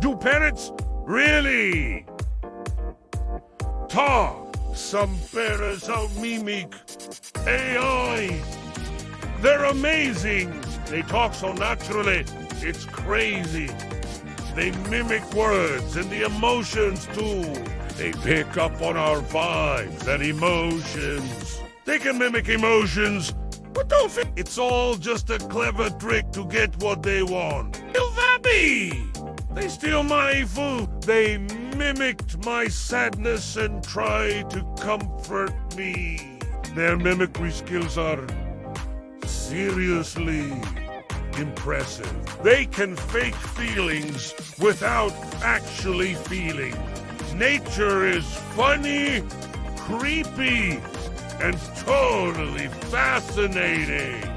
Do parrots really talk? Some parrots are mimic AI. They're amazing. They talk so naturally, it's crazy. They mimic words and the emotions too. They pick up on our vibes and emotions. They can mimic emotions, but don't think it's all just a clever trick to get what they want. Feel happy. They steal my food. They mimicked my sadness and tried to comfort me. Their mimicry skills are seriously impressive. They can fake feelings without actually feeling. Nature is funny, creepy, and totally fascinating.